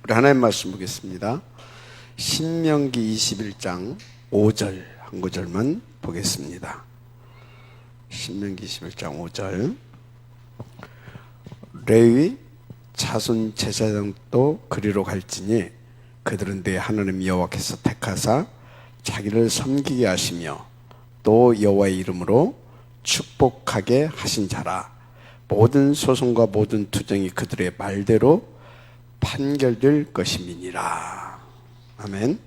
우리 하나님 말씀 보겠습니다. 신명기 21장 5절 한 구절만 보겠습니다. 신명기 21장 5절. 레위 자손 제사장도 그리로 갈지니 그들은 내 하나님 여호와께서 택하사 자기를 섬기게 하시며 또 여호와의 이름으로 축복하게 하신 자라. 모든 소송과 모든 투정이 그들의 말대로 판결될 것임이니라. 아멘.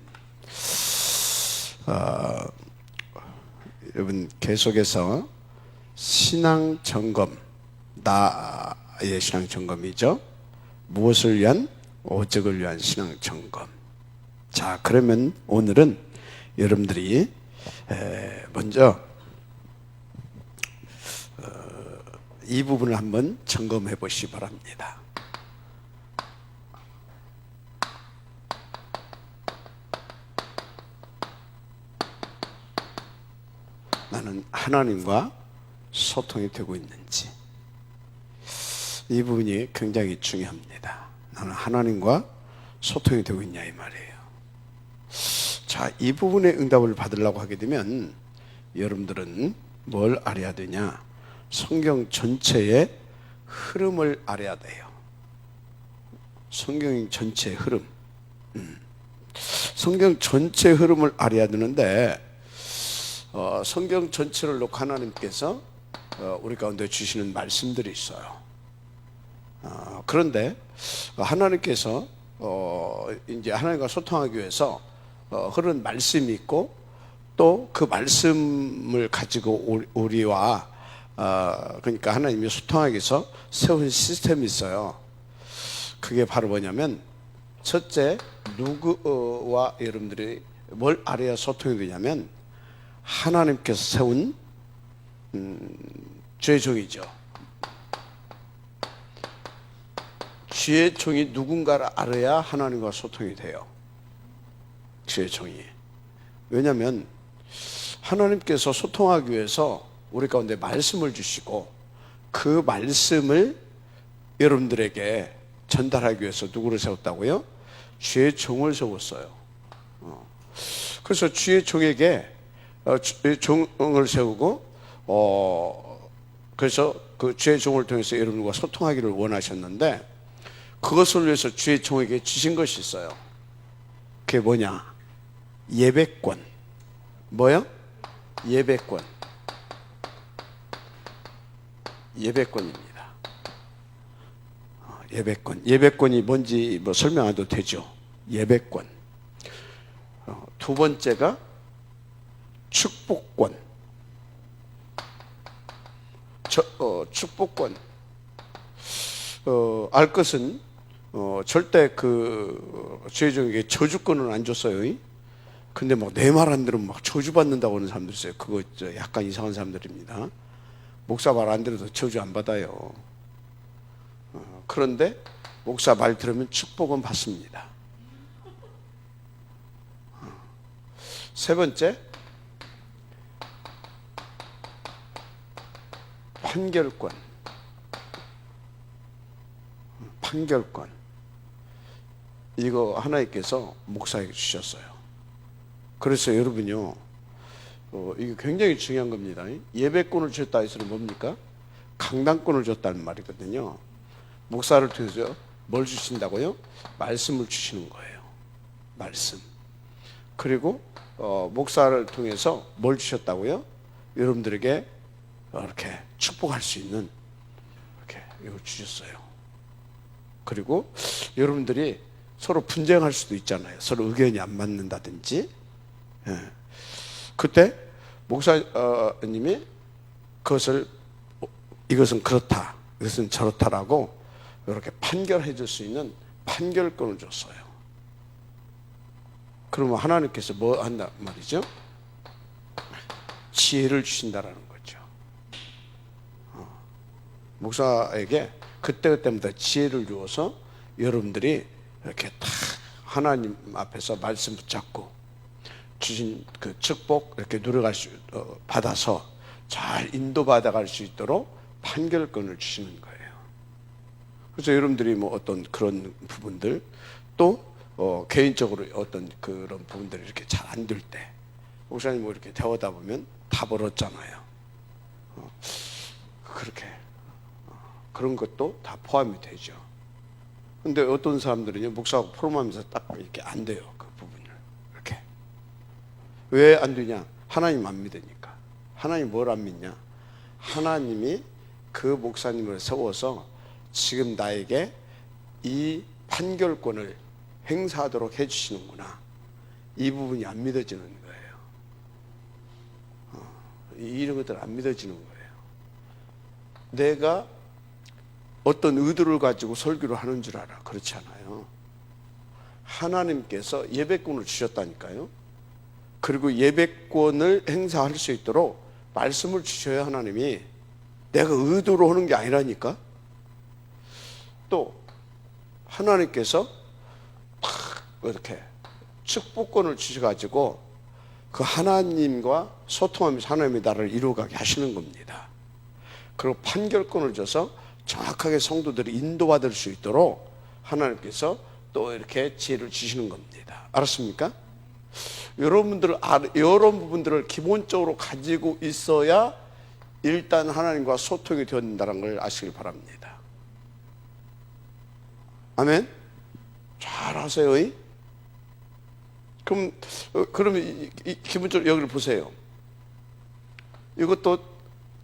여러분 계속해서 신앙 점검, 나의 신앙 점검이죠. 무엇을 위한? 오직을 위한 신앙 점검. 자, 그러면 오늘은 여러분들이 먼저 이 부분을 한번 점검해 보시기 바랍니다. 나는 하나님과 소통이 되고 있는지, 이 부분이 굉장히 중요합니다. 나는 하나님과 소통이 되고 있냐 이 말이에요. 자, 이 부분의 응답을 받으려고 하게 되면 여러분들은 뭘 알아야 되냐? 성경 전체의 흐름을 알아야 돼요. 성경 전체의 흐름. 성경 전체의 흐름을 알아야 되는데 성경 전체를 놓고 하나님께서 우리 가운데 주시는 말씀들이 있어요. 그런데 하나님께서 이제 하나님과 소통하기 위해서 흐르는 말씀이 있고 또 그 말씀을 가지고 우리와 그러니까 하나님이 소통하기 위해서 세운 시스템이 있어요. 그게 바로 뭐냐면, 첫째, 누구와 여러분들이 뭘 알아야 소통이 되냐면 하나님께서 세운 주의 종이죠. 주의 종이 누군가를 알아야 하나님과 소통이 돼요. 주의 종이. 왜냐하면 하나님께서 소통하기 위해서 우리 가운데 말씀을 주시고 그 말씀을 여러분들에게 전달하기 위해서 누구를 세웠다고요? 주의 종을 세웠어요. 그래서 주의 종에게 주의 종을 세우고 그래서 그 주의 종을 통해서 여러분과 소통하기를 원하셨는데, 그것을 위해서 주의 종에게 주신 것이 있어요. 그게 뭐냐? 예배권. 뭐요? 예배권. 예배권입니다. 예배권. 예배권이 뭔지 뭐 설명 안 해도 되죠. 예배권. 두 번째가 축복권. 축복권. 알 것은 절대 그 주의 종에게 저주권은 안 줬어요. 근데 막 내 말 안 들으면 막 저주받는다고 하는 사람들 있어요. 그거 약간 이상한 사람들입니다. 목사 말 안 들어도 저주 안 받아요. 그런데 목사 말 들으면 축복은 받습니다. 세 번째, 판결권. 판결권. 이거 하나님께서 목사에게 주셨어요. 그래서 여러분요, 이거 굉장히 중요한 겁니다. 예배권을 주셨다 해서는 뭡니까? 강단권을 줬다는 말이거든요. 목사를 통해서 뭘 주신다고요? 말씀을 주시는 거예요. 말씀. 그리고 목사를 통해서 뭘 주셨다고요? 여러분들에게 이렇게 축복할 수 있는 이렇게 이걸 주셨어요. 그리고 여러분들이 서로 분쟁할 수도 있잖아요. 서로 의견이 안 맞는다든지. 그때 목사님이 이것은 그렇다, 이것은 저렇다라고 이렇게 판결해 줄 수 있는 판결권을 줬어요. 그러면 하나님께서 뭐 한다 말이죠? 지혜를 주신다라는 거죠. 목사에게 그때그때마다 지혜를 주어서 여러분들이 이렇게 다 하나님 앞에서 말씀 붙잡고 주신 그 축복 이렇게 받아서 잘 인도받아갈 수 있도록 판결권을 주시는 거예요. 그래서 여러분들이 뭐 어떤 그런 부분들 또 개인적으로 어떤 그런 부분들이 이렇게 잘 안 될 때 목사님 뭐 이렇게 대화하다 보면 다 벌었잖아요. 그렇게 그런 것도 다 포함이 되죠. 근데 어떤 사람들은요, 목사하고 포럼하면서 딱 이렇게 안 돼요. 그 부분을. 이렇게. 왜 안 되냐? 하나님 안 믿으니까. 하나님 뭘 안 믿냐? 하나님이 그 목사님을 세워서 지금 나에게 이 판결권을 행사하도록 해주시는구나. 이 부분이 안 믿어지는 거예요. 이런 것들 안 믿어지는 거예요. 내가 어떤 의도를 가지고 설교를 하는 줄 알아. 그렇지 않아요. 하나님께서 예배권을 주셨다니까요. 그리고 예배권을 행사할 수 있도록 말씀을 주셔야 하나님이 내가 의도로 하는 게 아니라니까. 또 하나님께서 탁 이렇게 축복권을 주셔가지고 그 하나님과 소통하면서 하나님의 나라를 이루어가게 하시는 겁니다. 그리고 판결권을 줘서 정확하게 성도들이 인도받을 수 있도록 하나님께서 또 이렇게 지혜를 주시는 겁니다. 알았습니까? 이런 부분들을 기본적으로 가지고 있어야 일단 하나님과 소통이 된다는 걸 아시길 바랍니다. 아멘? 잘 하세요. 그러면 기본적으로 여기를 보세요. 이것도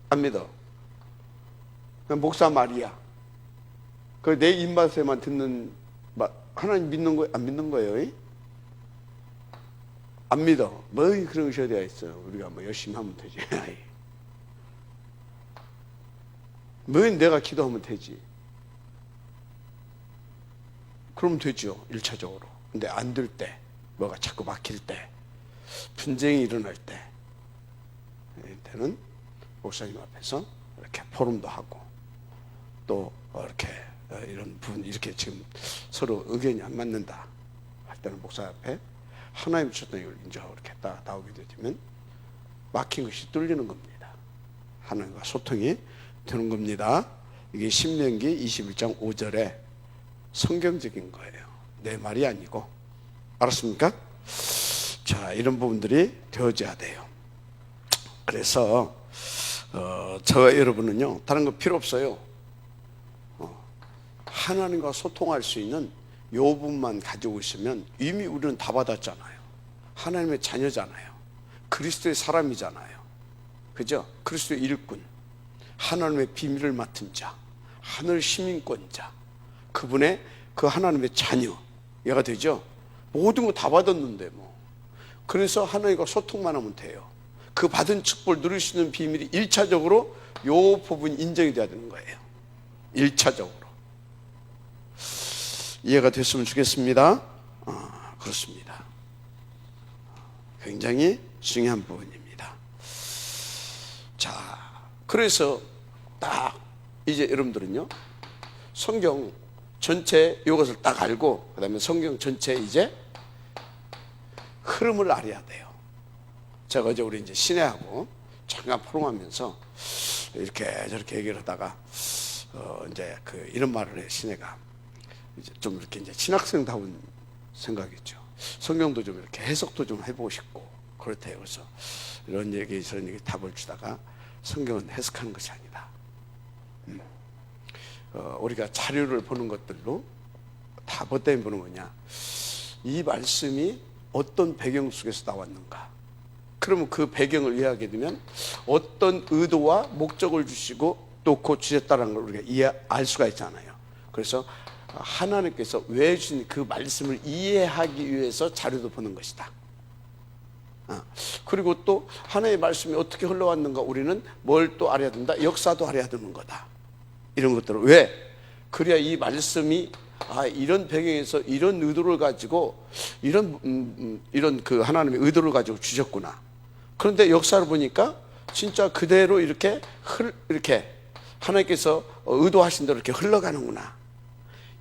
안 믿어. 목사 말이야. 그 내 입맛에만 듣는 말, 하나님 믿는 거예요? 안 믿는 거예요? 안 믿어. 뭐 그런 것이 어디가 있어요? 우리가 뭐 열심히 하면 되지. 뭐 내가 기도하면 되지. 그러면 되죠. 1차적으로. 근데 안 될 때, 뭐가 자꾸 막힐 때, 분쟁이 일어날 때는 목사님 앞에서 이렇게 포럼도 하고 또 이렇게 이런 부분 이렇게 지금 서로 의견이 안 맞는다 할 때는 목사 앞에 하나님 주셨던 이걸 인정하고 이렇게 딱 나오게 되면 막힌 것이 뚫리는 겁니다. 하나님과 소통이 되는 겁니다. 이게 신명기 21장 5절에 성경적인 거예요. 내 말이 아니고. 알았습니까? 자, 이런 부분들이 되어져야 돼요. 그래서 저와 여러분은요, 다른 거 필요 없어요. 하나님과 소통할 수 있는 요 부분만 가지고 있으면 이미 우리는 다 받았잖아요. 하나님의 자녀잖아요. 그리스도의 사람이잖아요. 그죠? 그리스도의 일꾼, 하나님의 비밀을 맡은 자, 하늘 시민권자, 그분의 그 하나님의 자녀, 얘가 되죠? 모든 거 다 받았는데 뭐. 그래서 하나님과 소통만 하면 돼요. 그 받은 축복을 누릴 수 있는 비밀이 1차적으로 요 부분이 인정이 돼야 되는 거예요. 1차적으로. 이해가 됐으면 좋겠습니다. 그렇습니다. 굉장히 중요한 부분입니다. 자, 그래서 딱 이제 여러분들은요, 성경 전체 이것을 딱 알고 그 다음에 성경 전체 이제 흐름을 알아야 돼요. 제가 어제 우리 이제 시내하고 잠깐 포럼하면서 이렇게 저렇게 얘기를 하다가 이제 이런 말을 해. 시내가 이제 좀 이렇게 이제 신학생다운 생각이죠. 성경도 좀 이렇게 해석도 좀 해보고 싶고 그렇대요. 그래서 이런 얘기 저런 얘기 답을 주다가 성경은 해석하는 것이 아니다. 우리가 자료를 보는 것들로 다 뭐 때문에 보는 거냐, 이 말씀이 어떤 배경 속에서 나왔는가. 그러면 그 배경을 이해하게 되면 어떤 의도와 목적을 주시고 또 그 주셨다는 걸 우리가 알 수가 있잖아요. 그래서 하나님께서 왜 주신 그 말씀을 이해하기 위해서 자료도 보는 것이다. 그리고 또 하나님의 말씀이 어떻게 흘러왔는가, 우리는 뭘 또 알아야 된다? 역사도 알아야 되는 거다. 이런 것들을 왜? 그래야 이 말씀이 이런 배경에서 이런 의도를 가지고 이런 그 하나님의 의도를 가지고 주셨구나. 그런데 역사를 보니까 진짜 그대로 이렇게 하나님께서 의도하신 대로 이렇게 흘러가는구나.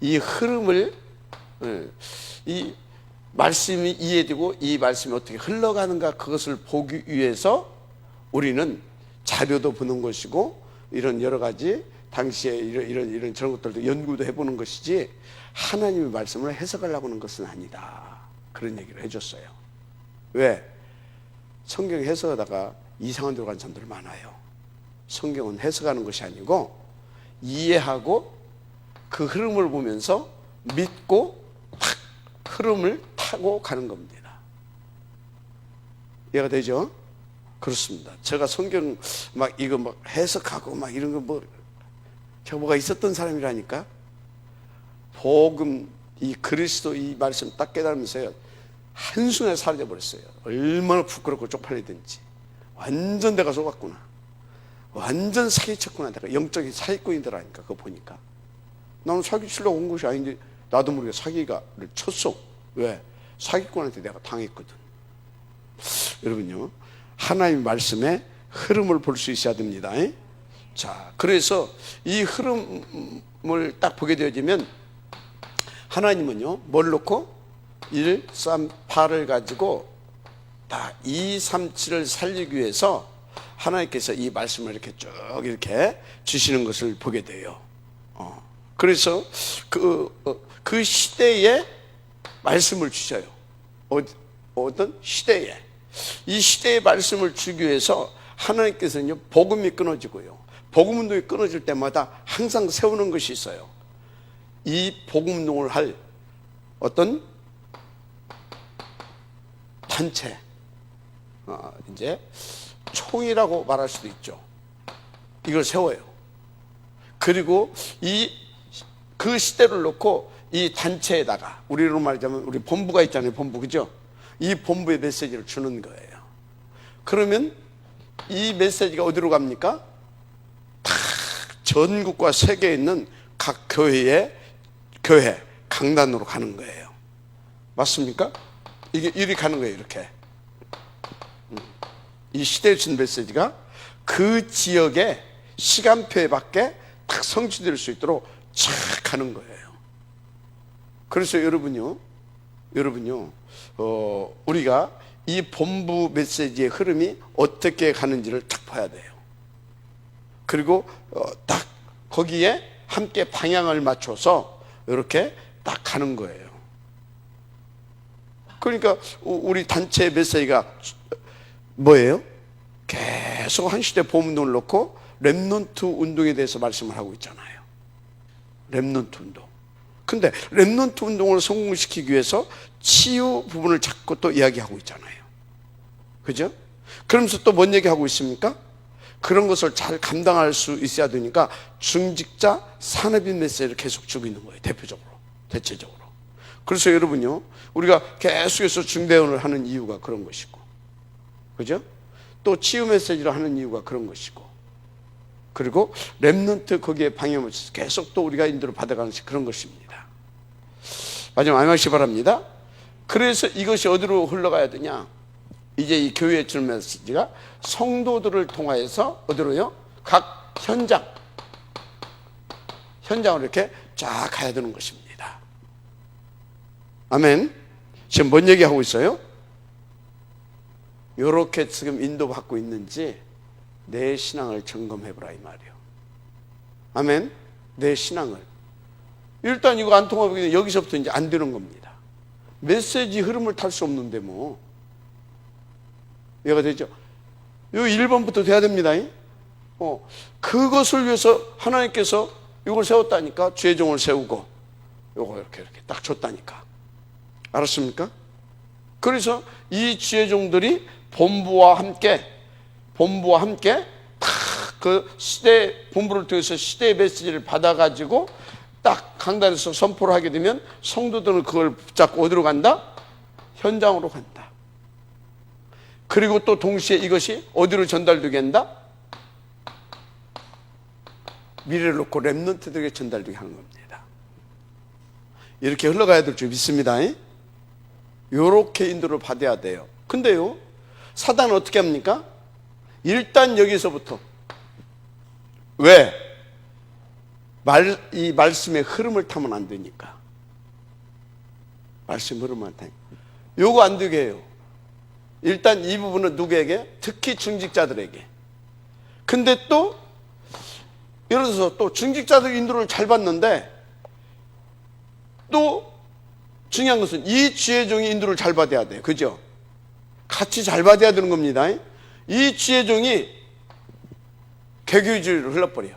이 흐름을, 이 말씀이 이해되고 이 말씀이 어떻게 흘러가는가, 그것을 보기 위해서 우리는 자료도 보는 것이고 이런 여러 가지 당시에 이런 저런 것들도 연구도 해보는 것이지 하나님의 말씀을 해석하려고 하는 것은 아니다. 그런 얘기를 해줬어요. 왜? 성경 해석하다가 이상한 데로 간 사람들 많아요. 성경은 해석하는 것이 아니고 이해하고 그 흐름을 보면서 믿고 탁 흐름을 타고 가는 겁니다. 이해가 되죠? 그렇습니다. 제가 성경 막 이거 막 해석하고 막 이런 거 뭐 뭐가 있었던 사람이라니까. 복음 이 그리스도 이 말씀 딱 깨달으면서요 한순간에 사라져 버렸어요. 얼마나 부끄럽고 쪽팔리든지. 완전 내가 속았구나. 완전 사기쳤구나. 내가 영적인 사기꾼이더라니까. 그거 보니까 나는 사기치려고 온 것이 아닌데 나도 모르게 사기를 쳤어. 왜? 사기꾼한테 내가 당했거든. 여러분요, 하나님의 말씀의 흐름을 볼 수 있어야 됩니다. 자, 그래서 이 흐름을 딱 보게 되어지면 하나님은요 뭘 놓고 1, 3, 8을 가지고 다 2, 3, 7을 살리기 위해서 하나님께서 이 말씀을 이렇게 쭉 이렇게 주시는 것을 보게 돼요. 그래서 그 시대에 말씀을 주셔요. 어떤 시대에, 이 시대의 말씀을 주기 위해서 하나님께서는요 복음이 끊어지고요, 복음 운동이 끊어질 때마다 항상 세우는 것이 있어요. 이 복음 운동을 할 어떤 단체, 이제 총이라고 말할 수도 있죠. 이걸 세워요. 그리고 그 시대를 놓고 이 단체에다가 우리로 말하자면 우리 본부가 있잖아요. 본부, 그죠? 이 본부의 메시지를 주는 거예요. 그러면 이 메시지가 어디로 갑니까? 다 전국과 세계에 있는 각 교회 강단으로 가는 거예요. 맞습니까? 이게 이리 가는 거예요. 이렇게 이 시대에 준 메시지가 그 지역의 시간표에 밖에 딱 성취될 수 있도록 쫙 가는 거예요. 그래서 여러분요, 우리가 이 본부 메시지의 흐름이 어떻게 가는지를 딱 봐야 돼요. 그리고 딱 거기에 함께 방향을 맞춰서 이렇게 딱 가는 거예요. 그러니까 우리 단체 메시지가 뭐예요? 계속 한 시대 복음운동을 놓고 렘넌트 운동에 대해서 말씀을 하고 있잖아요. 렘넌트 운동. 근데 렘넌트 운동을 성공시키기 위해서 치유 부분을 자꾸 또 이야기하고 있잖아요. 그죠? 그러면서 또 뭔 얘기하고 있습니까? 그런 것을 잘 감당할 수 있어야 되니까 중직자 산업인 메시지를 계속 주고 있는 거예요. 대체적으로. 그래서 여러분요, 우리가 계속해서 중대원을 하는 이유가 그런 것이고, 그죠? 또 치유 메시지를 하는 이유가 그런 것이고, 그리고 렘넌트 거기에 방향을 맞춰서 계속 또 우리가 인도를 받아가는 것이 그런 것입니다. 마지막 암하시 바랍니다. 그래서 이것이 어디로 흘러가야 되냐? 이제 이 교회에 줄 메시지가 성도들을 통하여서 어디로요? 각 현장으로 이렇게 쫙 가야 되는 것입니다. 아멘. 지금 뭔 얘기하고 있어요? 이렇게 지금 인도받고 있는지 내 신앙을 점검해보라 이 말이에요. 아멘. 내 신앙을 일단 이거 안 통하면 여기서부터 이제 안 되는 겁니다. 메시지 흐름을 탈 수 없는데 뭐 이해가 되죠? 요 1번부터 돼야 됩니다. 그것을 위해서 하나님께서 이걸 세웠다니까. 죄종을 세우고 요거 이렇게 딱 줬다니까. 알았습니까? 그래서 이 죄종들이 본부와 함께 딱 그 시대 본부를 통해서 시대의 메시지를 받아가지고 딱 강단에서 선포를 하게 되면 성도들은 그걸 붙잡고 어디로 간다? 현장으로 간다. 그리고 또 동시에 이것이 어디로 전달되게 한다? 미래를 놓고 렘넌트들에게 전달되게 하는 겁니다. 이렇게 흘러가야 될 줄 믿습니다. 이렇게 인도를 받아야 돼요. 근데요, 사단은 어떻게 합니까? 일단 여기서부터 왜? 이 말씀의 흐름을 타면 안 되니까. 말씀 흐름을 안 타니까. 요거 안 되게 해요. 일단 이 부분은 누구에게? 특히 중직자들에게. 근데 또 예를 들어서 또 중직자들 인도를 잘 받는데 또 중요한 것은 이 지혜종이 인도를 잘 받아야 돼요. 그죠? 같이 잘 받아야 되는 겁니다. 이 지혜종이 개교주의를 흘러버려.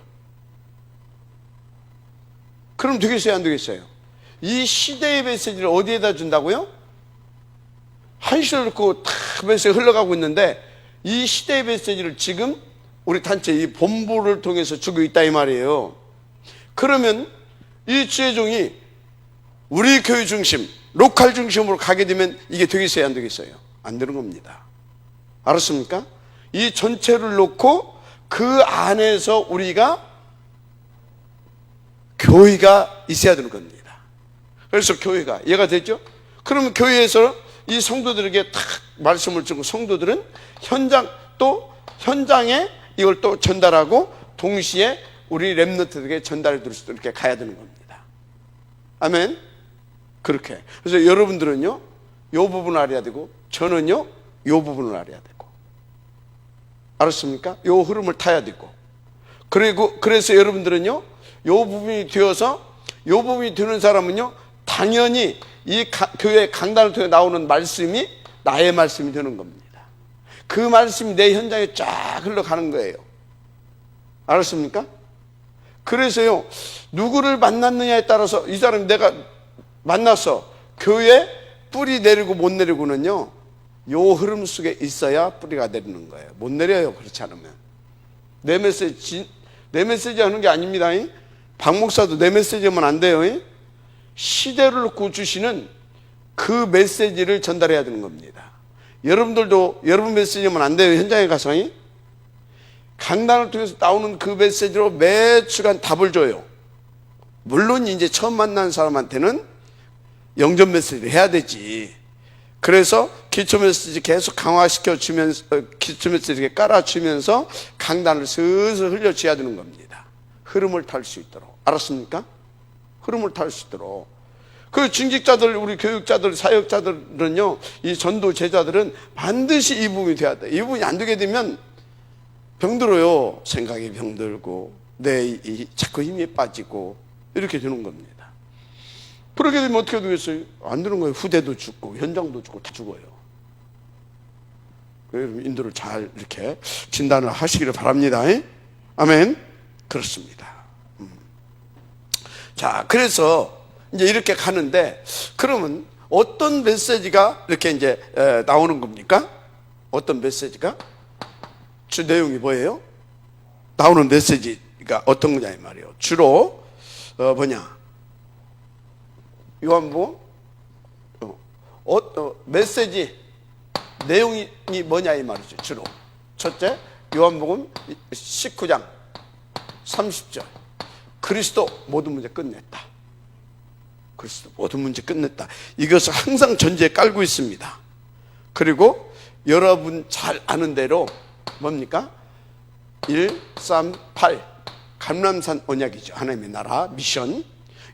그럼 되겠어요? 안 되겠어요? 이 시대의 메시지를 어디에다 준다고요? 한시를 놓고 다 메시지가 흘러가고 있는데 이 시대의 메시지를 지금 우리 단체 이 본부를 통해서 주고 있다 이 말이에요. 그러면 이 지혜종이 우리 교회 중심, 로컬 중심으로 가게 되면 이게 되겠어요? 안 되겠어요? 안 되는 겁니다. 알았습니까? 이 전체를 놓고 그 안에서 우리가 교회가 있어야 되는 겁니다. 그래서 교회가 이해가 되죠? 그러면 교회에서 이 성도들에게 탁 말씀을 주고 성도들은 현장에 이걸 또 전달하고 동시에 우리 렘넌트들에게 전달해 줄 수도 이렇게 가야 되는 겁니다. 아멘. 그렇게. 그래서 여러분들은요, 요 부분을 알아야 되고 저는요, 요 부분을 알아야 되고. 알았습니까? 요 흐름을 타야 되고. 그래서 여러분들은요, 요 부분이 되어서 요 부분이 되는 사람은요, 당연히 이 교회 강단을 통해 나오는 말씀이 나의 말씀이 되는 겁니다. 그 말씀이 내 현장에 쫙 흘러가는 거예요. 알았습니까? 그래서요, 누구를 만났느냐에 따라서 이 사람이 내가 만나서 교회 뿌리 내리고 못 내리고는요, 요 흐름 속에 있어야 뿌리가 내리는 거예요. 못 내려요. 그렇지 않으면. 내 메시지 하는 게 아닙니다. 박 목사도 내 메시지 하면 안 돼요. 시대를 놓고 주시는 그 메시지를 전달해야 되는 겁니다. 여러분들도 여러분 메시지 하면 안 돼요. 현장에 가서. 강단을 통해서 나오는 그 메시지로 매 주간 답을 줘요. 물론 이제 처음 만난 사람한테는 영전 메시지를 해야 되지. 그래서 기초 메시지 계속 강화시켜 주면서, 기초 메시지 깔아주면서 강단을 슬슬 흘려줘야 되는 겁니다. 흐름을 탈 수 있도록. 알았습니까? 흐름을 탈 수 있도록. 그 중직자들, 우리 교육자들, 사역자들은요, 이 전도 제자들은 반드시 이 부분이 돼야 돼. 이 부분이 안 되게 되면 병들어요. 생각이 병들고, 자꾸 힘이 빠지고, 이렇게 되는 겁니다. 그렇게 되면 어떻게 되겠어요? 안 되는 거예요. 후대도 죽고, 현장도 죽고, 다 죽어요. 그래서 인도를 잘 이렇게 진단을 하시기를 바랍니다. 아멘. 그렇습니다. 자, 그래서 이제 이렇게 가는데, 그러면 어떤 메시지가 이렇게 이제 나오는 겁니까? 어떤 메시지가? 주 내용이 뭐예요? 나오는 메시지가 어떤 거냐 이 말이에요. 주로 요한복음 메시지 내용이 뭐냐 이 말이죠. 주로 첫째, 요한복음 19장 30절 그리스도 모든 문제 끝냈다. 그리스도 모든 문제 끝냈다. 이것을 항상 전제에 깔고 있습니다. 그리고 여러분 잘 아는 대로 뭡니까? 138 감람산 언약이죠. 하나님의 나라 미션.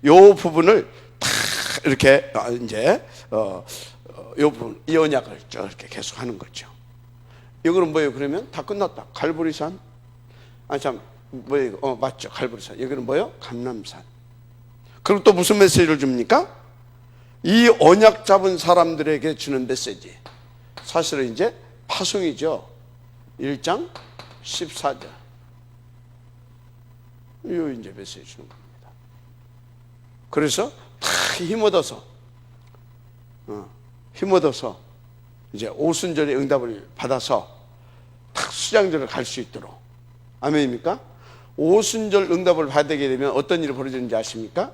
요 부분을 다 이렇게 이제 요 부분 이 언약을 이렇게 계속 하는 거죠. 이거는 뭐예요? 그러면 다 끝났다. 갈보리산. 뭐예요? 맞죠. 갈보리산. 여기는 뭐예요? 감람산. 그리고 또 무슨 메시지를 줍니까? 이 언약 잡은 사람들에게 주는 메시지. 사실은 이제 파송이죠. 1장 14절. 요 이제 메시지 주는 겁니다. 그래서 다 힘얻어서 이제 오순절의 응답을 받아서 딱 수장절을 갈 수 있도록. 아멘입니까? 오순절 응답을 받게 되면 어떤 일이 벌어지는지 아십니까?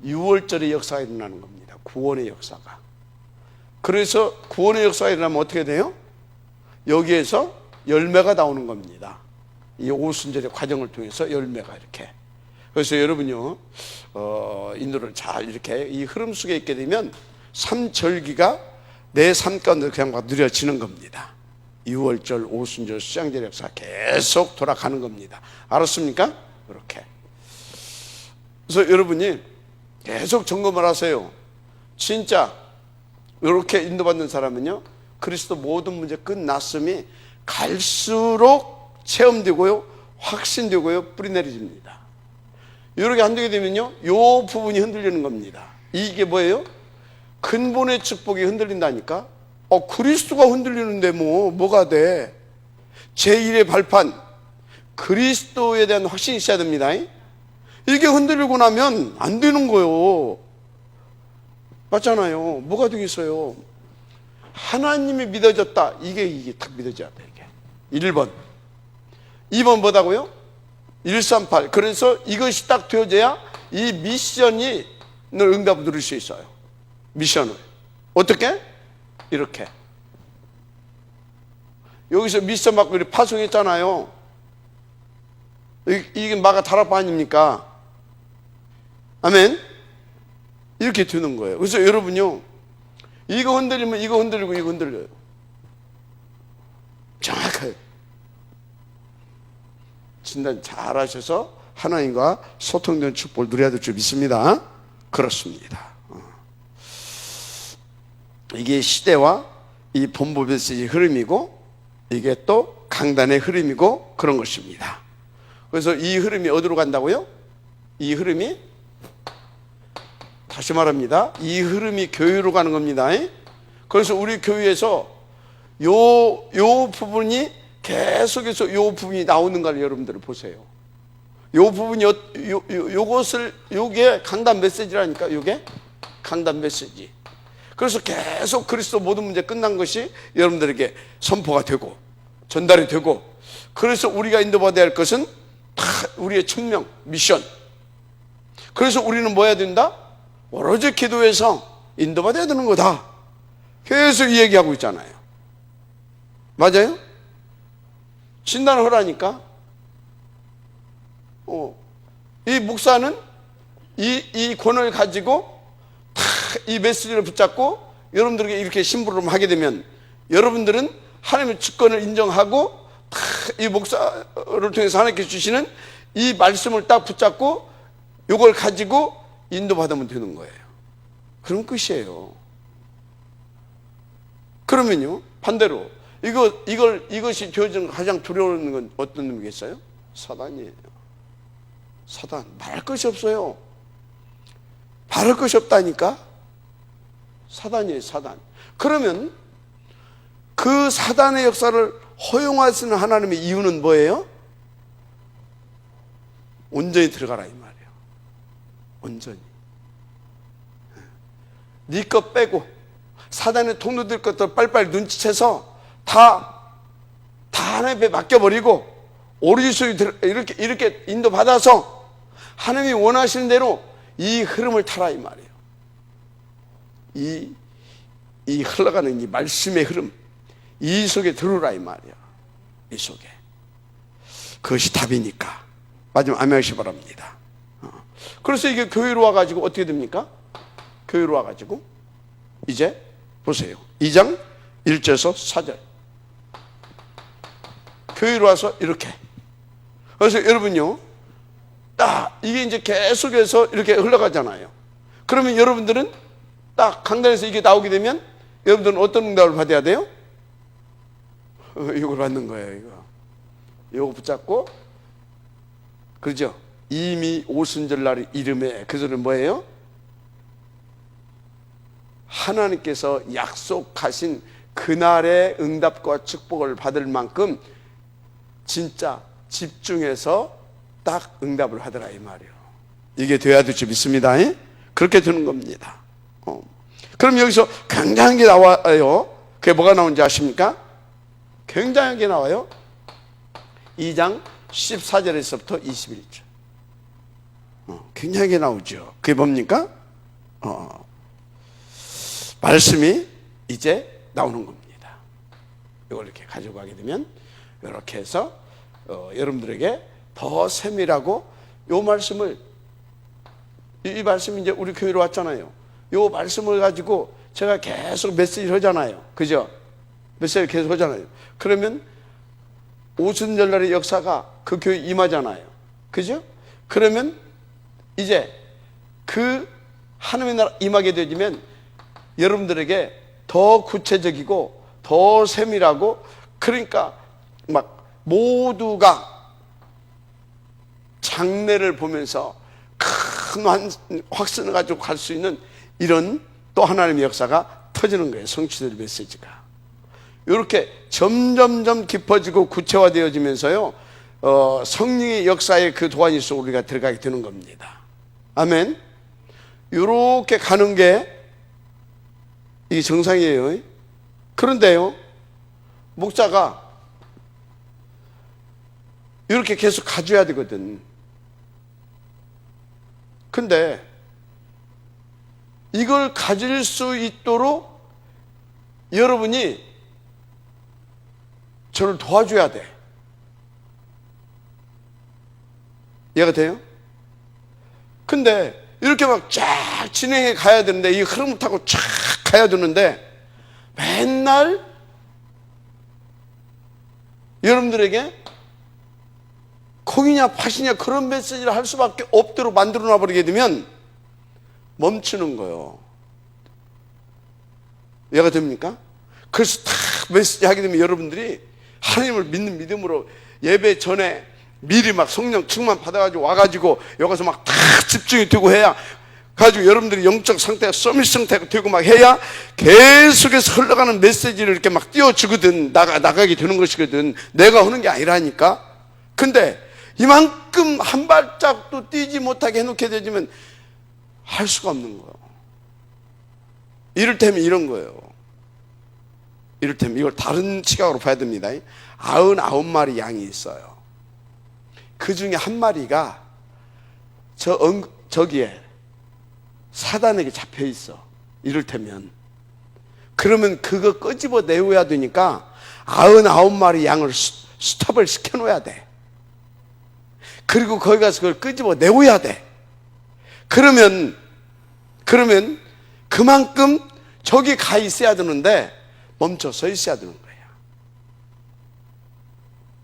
6월절의 역사가 일어나는 겁니다. 구원의 역사가. 그래서 구원의 역사가 일어나면 어떻게 돼요? 여기에서 열매가 나오는 겁니다. 이 오순절의 과정을 통해서 열매가 이렇게. 그래서 여러분요, 인도를 잘 이렇게 이 흐름 속에 있게 되면 삼절기가 내 삶 가운데 그냥 막 누려지는 겁니다. 6월절, 오순절, 수장절 역사 계속 돌아가는 겁니다. 알았습니까? 그렇게. 그래서 여러분이 계속 점검을 하세요. 진짜 이렇게 인도받는 사람은요, 그리스도 모든 문제 끝났음이 갈수록 체험되고요, 확신되고요, 뿌리 내려집니다. 이렇게 안 되게 되면요, 요 부분이 흔들리는 겁니다. 이게 뭐예요? 근본의 축복이 흔들린다니까? 그리스도가 흔들리는데 뭐가 돼? 제1의 발판, 그리스도에 대한 확신이 있어야 됩니다. 이게 흔들리고 나면 안 되는 거예요. 맞잖아요. 뭐가 되겠어요? 하나님이 믿어졌다. 이게 딱 믿어져야 돼, 이게. 1번. 2번 뭐다고요? 138. 그래서 이것이 딱 되어져야 이 미션이 늘 응답을 누릴 수 있어요. 미션을. 어떻게? 이렇게. 여기서 미션 받고 이렇게 파송했잖아요. 이게 마가 다락방 아닙니까? 아멘? 이렇게 되는 거예요. 그래서 여러분요, 이거 흔들리면 이거 흔들리고 이거 흔들려요. 정확해요. 진단 잘 하셔서 하나님과 소통된 축복을 누려야 될 줄 믿습니다. 그렇습니다. 이게 시대와 이 본부 메시지의 흐름이고, 이게 또 강단의 흐름이고, 그런 것입니다. 그래서 이 흐름이 어디로 간다고요? 이 흐름이, 다시 말합니다, 이 흐름이 교회로 가는 겁니다. 그래서 우리 교회에서 요 부분이 계속해서 요 부분이 나오는가를 여러분들이 보세요. 요 부분이 요게 강단 메시지라니까. 요게 강단 메시지. 그래서 계속 그리스도 모든 문제 끝난 것이 여러분들에게 선포가 되고 전달이 되고, 그래서 우리가 인도받아야 할 것은 다 우리의 천명 미션. 그래서 우리는 뭐 해야 된다? 오로지 기도해서 인도받아야 되는 거다. 계속 이 얘기하고 있잖아요. 맞아요? 진단을 하라니까. 이 목사는 이 권을 가지고 다 이 메시지를 붙잡고 여러분들에게 이렇게 심부름 하게 되면, 여러분들은 하나님의 주권을 인정하고 다 이 목사를 통해서 하나님께 주시는 이 말씀을 딱 붙잡고 이걸 가지고 인도받으면 되는 거예요. 그럼 끝이에요. 그러면요, 반대로 이것이 되어지는 가장 두려운 건 어떤 놈이겠어요? 사단이에요. 사단. 말할 것이 없어요. 말할 것이 없다니까? 사단이에요, 사단. 그러면 그 사단의 역사를 허용하시는 하나님의 이유는 뭐예요? 온전히 들어가라 이 말이에요. 온전히. 네 것 빼고 사단의 통로들 것들 빨리빨리 눈치채서 다 하나님께 맡겨버리고 오리지속이 이렇게 인도받아서 하나님이 원하시는 대로 이 흐름을 타라 이 말이에요. 이 흘러가는 이 말씀의 흐름, 이 속에 들어라 이 말이야. 이 속에. 그것이 답이니까. 마지막 아멘 하시기 바랍니다. 그래서 이게 교회로 와가지고 어떻게 됩니까? 교회로 와가지고 이제 보세요. 2장 1절에서 4절. 교회로 와서 이렇게. 그래서 여러분요, 이게 이제 계속해서 이렇게 흘러가잖아요. 그러면 여러분들은 딱 강단에서 이게 나오게 되면 여러분들은 어떤 응답을 받아야 돼요? 이걸 받는 거예요. 이거 붙잡고, 그렇죠? 이미 오순절날의 이름에, 그 소리는 뭐예요? 하나님께서 약속하신 그날의 응답과 축복을 받을 만큼 진짜 집중해서 딱 응답을 하더라 이 말이에요. 이게 돼야 될 줄 믿습니다. 그렇게 되는 겁니다. 그럼 여기서 굉장한 게 나와요. 그게 뭐가 나오는지 아십니까? 굉장한 게 나와요. 2장 14절에서부터 21절. 굉장한 게 나오죠. 그게 뭡니까? 말씀이 이제 나오는 겁니다. 이걸 이렇게 가지고 가게 되면 이렇게 해서 여러분들에게 더 세밀하고, 이 말씀을, 이 말씀이 이제 우리 교회로 왔잖아요. 이 말씀을 가지고 제가 계속 메시지를 하잖아요. 그죠? 메시지를 계속 하잖아요. 그러면 오순절날의 역사가 그 교회에 임하잖아요. 그죠? 그러면 이제 그 하나님의 나라 임하게 되면 여러분들에게 더 구체적이고 더 세밀하고, 그러니까 막 모두가 장래를 보면서 큰 확신을 가지고 갈 수 있는 이런 또 하나님의 역사가 터지는 거예요. 성취될 메시지가 이렇게 점점점 깊어지고 구체화되어지면서요, 성령의 역사의 그 도안이 속으로 우리가 들어가게 되는 겁니다. 아멘. 이렇게 가는 게 이게 정상이에요. 그런데요, 목사가 이렇게 계속 가져야 되거든. 근데 이걸 가질 수 있도록 여러분이 저를 도와줘야 돼. 이해가 돼요? 근데 이렇게 막 쫙 진행해 가야 되는데, 이 흐름을 타고 쫙 가야 되는데, 맨날 여러분들에게 콩이냐 팥이냐 그런 메시지를 할 수밖에 없도록 만들어 놔버리게 되면 멈추는 거예요. 이해가 됩니까? 그래서 다 메시지 하게 되면 여러분들이 하나님을 믿는 믿음으로 예배 전에 미리 막 성령 충만 받아가지고 와가지고 여기서 막 다 집중이 되고 해야, 가지고 여러분들이 영적 상태가 서밋 상태가 되고 막 해야 계속해서 흘러가는 메시지를 이렇게 막 띄워주거든. 나가게 되는 것이거든. 내가 하는 게 아니라니까. 근데 이만큼 한 발짝도 뛰지 못하게 해놓게 되면 할 수가 없는 거예요. 이를테면 이런 거예요. 이를테면 이걸 다른 시각으로 봐야 됩니다. 99마리 양이 있어요. 그 중에 한 마리가 저기에 사단에게 잡혀 있어. 이를테면. 그러면 그거 끄집어 내어야 되니까 99마리 양을 스톱을 시켜놓아야 돼. 그리고 거기 가서 그걸 끄집어 내어야 돼. 그러면 그만큼 저기 가 있어야 되는데 멈춰 서 있어야 되는 거예요.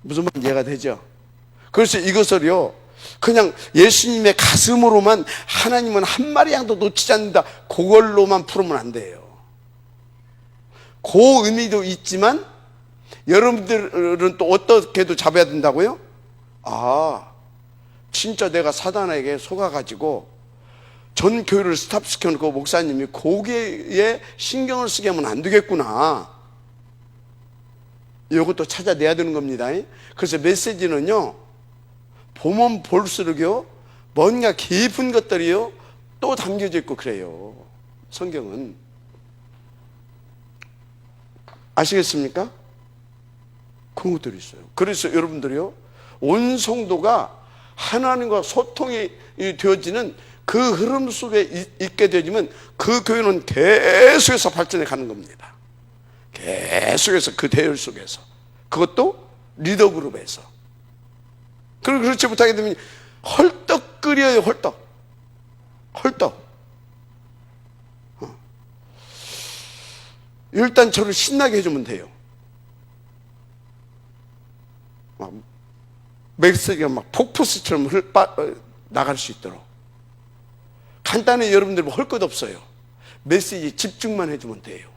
무슨 말인지 이해가 되죠? 그래서 이것을요, 그냥 예수님의 가슴으로만 하나님은 한 마리 양도 놓치지 않는다, 그걸로만 풀으면 안 돼요. 그 의미도 있지만 여러분들은 또 어떻게도 잡아야 된다고요? 진짜 내가 사단에게 속아가지고 전 교회를 스탑시켜놓고 목사님이 거기에 신경을 쓰게 하면 안 되겠구나. 이것도 찾아내야 되는 겁니다. 그래서 메시지는요, 보면 볼수록요, 뭔가 깊은 것들이요 또 담겨져 있고 그래요. 성경은. 아시겠습니까? 그런 것들이 있어요. 그래서 여러분들이요, 온 성도가 하나님과 소통이 되어지는 그 흐름 속에 있게 되어지면 그 교회는 계속해서 발전해 가는 겁니다. 계속해서 그 대열 속에서, 그것도 리더 그룹에서. 그리고 그렇지 못하게 되면 헐떡거려요. 헐떡. 일단 저를 신나게 해주면 돼요. 메시지가 막 폭포수처럼 나갈 수 있도록. 간단히 여러분들 할 것 없어요. 메시지 집중만 해주면 돼요.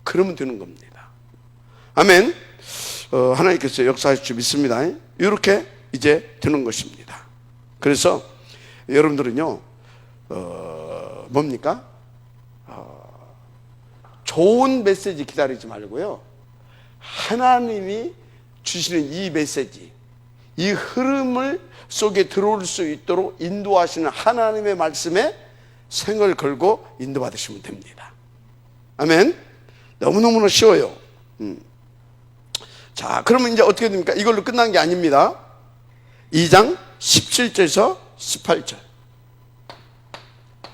그러면 되는 겁니다. 아멘. 하나님께서 역사하실 줄 믿습니다. 이렇게 이제 되는 것입니다. 그래서 여러분들은요, 뭡니까? 좋은 메시지 기다리지 말고요, 하나님이 주시는 이 메시지, 이 흐름을 속에 들어올 수 있도록 인도하시는 하나님의 말씀에 생을 걸고 인도받으시면 됩니다. 아멘. 너무너무나 쉬워요. 자, 그러면 이제 어떻게 됩니까? 이걸로 끝난 게 아닙니다. 2장 17절에서 18절.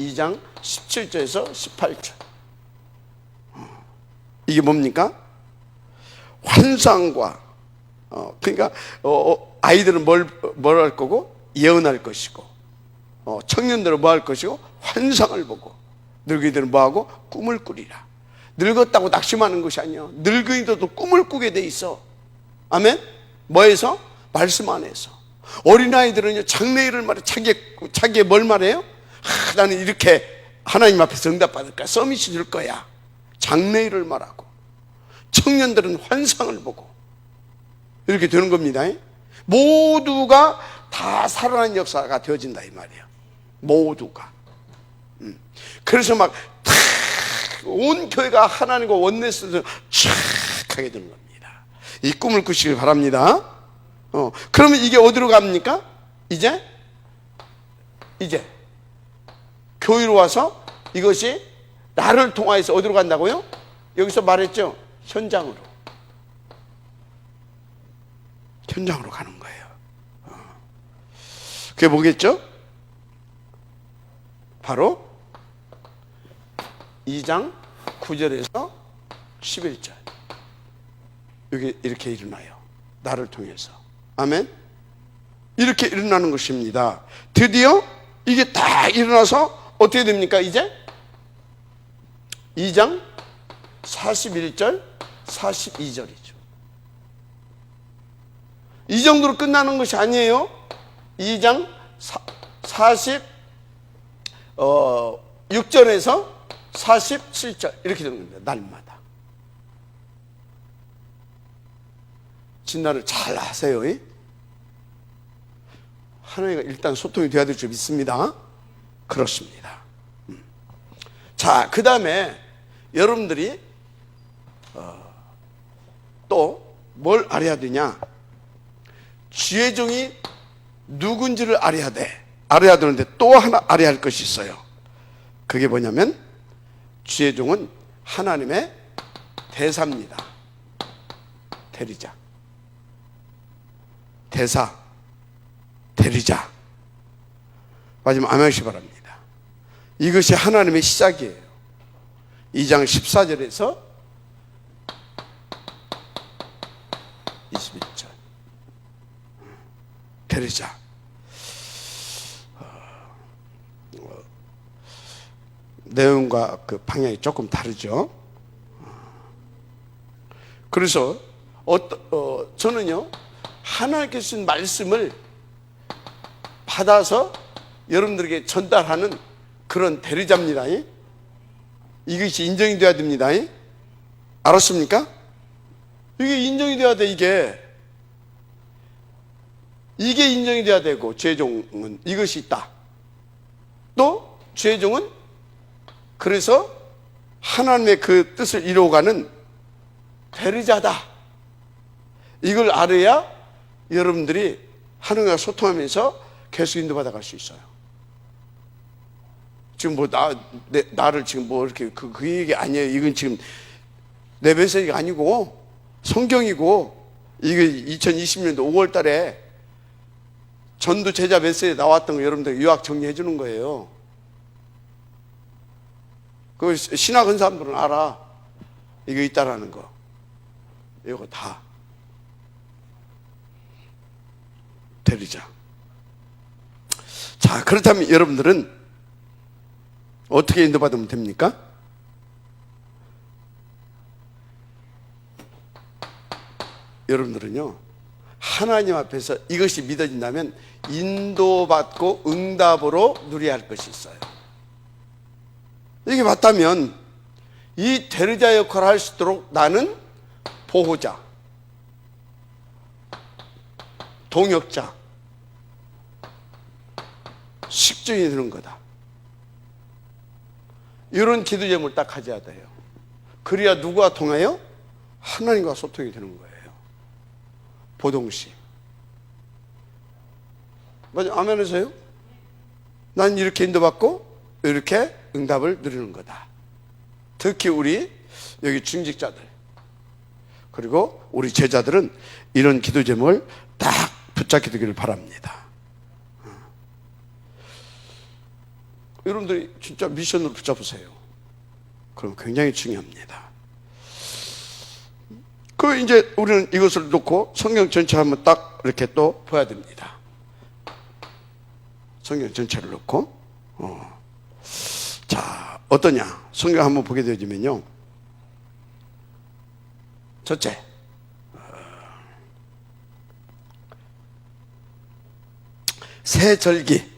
2장 17절에서 18절. 이게 뭡니까? 환상과, 그러니까 아이들은 뭘 할 거고, 예언할 것이고, 청년들은 뭐 할 것이고, 환상을 보고, 늙은이들은 뭐 하고, 꿈을 꾸리라. 늙었다고 낙심하는 것이 아니야. 늙은이들도 꿈을 꾸게 돼 있어. 아멘? 뭐에서? 말씀 안에서. 어린아이들은요, 장래일을 말해. 자기의 뭘 말해요? 나는 이렇게 하나님 앞에서 응답받을 거야. 서밋이 될 거야. 장래일을 말하고. 청년들은 환상을 보고. 이렇게 되는 겁니다. 모두가 다 살아난 역사가 되어진다 이 말이에요. 모두가. 그래서 막 온 교회가 하나님과 원내스에서 촥 하게 되는 겁니다. 이 꿈을 꾸시길 바랍니다. 그러면 이게 어디로 갑니까? 이제 교회로 와서 이것이 나를 통하여서 어디로 간다고요? 여기서 말했죠. 현장으로 가는 거예요. 그게 뭐겠죠? 바로 2장 9절에서 11절. 여기 이렇게 일어나요. 나를 통해서. 아멘. 이렇게 일어나는 것입니다. 드디어 이게 딱 일어나서 어떻게 됩니까? 이제 2장 41절 42절이죠. 이 정도로 끝나는 것이 아니에요. 2장 46절에서 47절 이렇게 되는 겁니다. 날마다. 진단을 잘 하세요. 하나님과 일단 소통이 돼야 될 줄 믿습니다. 그렇습니다. 자, 그 다음에 여러분들이 또 뭘 알아야 되냐? 주의 종이 누군지를 알아야 돼. 알아야 되는데 또 하나 알아야 할 것이 있어요. 그게 뭐냐면 주의 종은 하나님의 대사입니다. 대리자. 대사, 대리자. 마지막 아멘시 바랍니다. 이것이 하나님의 시작이에요. 2장 14절에서 21절. 대리자. 내용과 그 방향이 조금 다르죠. 그래서 저는요 하나님께서 주신 말씀을 받아서 여러분들에게 전달하는 그런 대리자입니다. 이것이 인정이 돼야 됩니다. 알았습니까? 이게 인정이 돼야 돼. 이게 인정이 돼야 되고, 죄종은 이것이 있다. 또 죄종은 그래서 하나님의 그 뜻을 이루어가는 대리자다. 이걸 알아야 여러분들이 하나님과 소통하면서 계속 인도받아 갈 수 있어요. 지금 뭐 나를 지금 뭐 이렇게 그 얘기 아니에요. 이건 지금 내 메시지가 아니고 성경이고, 이게 2020년도 5월 달에 전도 제자 메시지에 나왔던 거 여러분들 요약 정리해 주는 거예요. 그 신학 은 사람들은 알아. 이거 있다라는 거. 이거 다 대리자. 자, 그렇다면 여러분들은 어떻게 인도받으면 됩니까? 여러분들은요 하나님 앞에서 이것이 믿어진다면 인도받고 응답으로 누려야 할 것이 있어요. 이게 맞다면 이 대리자 역할을 할 수 있도록 나는 보호자, 동역자, 식증이 되는 거다. 이런 기도 제목을 딱 가져야 돼요. 그래야 누구와 통하여? 하나님과 소통이 되는 거예요. 보동심. 맞아, 아멘 하세요? 난 이렇게 인도받고 이렇게 응답을 누리는 거다. 특히 우리 여기 중직자들 그리고 우리 제자들은 이런 기도 제목을 딱 붙잡게 되기를 바랍니다. 여러분들이 진짜 미션으로 붙잡으세요. 그럼 굉장히 중요합니다. 그 이제 우리는 이것을 놓고 성경 전체 한번 딱 이렇게 또 봐야 됩니다. 성경 전체를 놓고 자, 어떠냐? 성경 한번 보게 되어지면요, 첫째, 새 절기.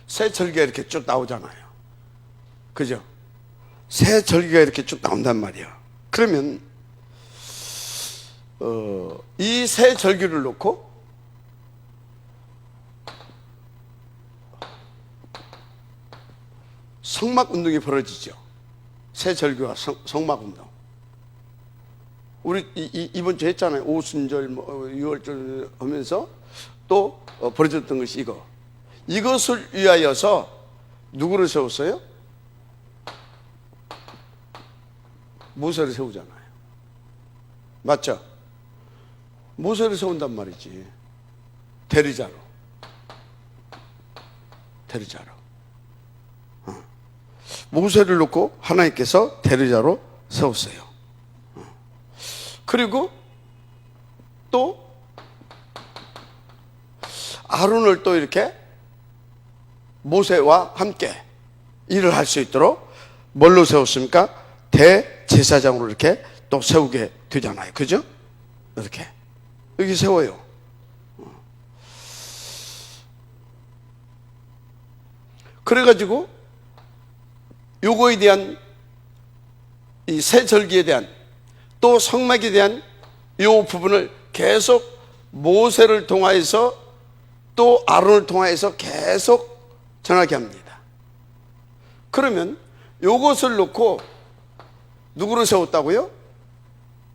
새 절기가 이렇게 쭉 나오잖아요. 그죠? 새 절기가 이렇게 쭉 나온단 말이에요. 그러면 이 세 절기를 놓고 성막 운동이 벌어지죠. 새 절기와 성막 운동. 우리 이번 주 했잖아요. 오순절, 유월절 하면서 또 벌어졌던 것이 이것을 위하여서 누구를 세웠어요? 모세를 세우잖아요. 맞죠? 모세를 세운단 말이지. 대리자로. 모세를 놓고 하나님께서 대리자로 세웠어요. 그리고 또 아론을 또 이렇게 모세와 함께 일을 할 수 있도록 뭘로 세웠습니까? 대제사장으로 이렇게 또 세우게 되잖아요. 그죠? 이렇게 여기 세워요. 그래가지고 요거에 대한 이 새 절기에 대한 또 성막에 대한 요 부분을 계속 모세를 통하여서 또 아론을 통하여서 계속 전하게 합니다. 그러면 요것을 놓고 누구를 세웠다고요?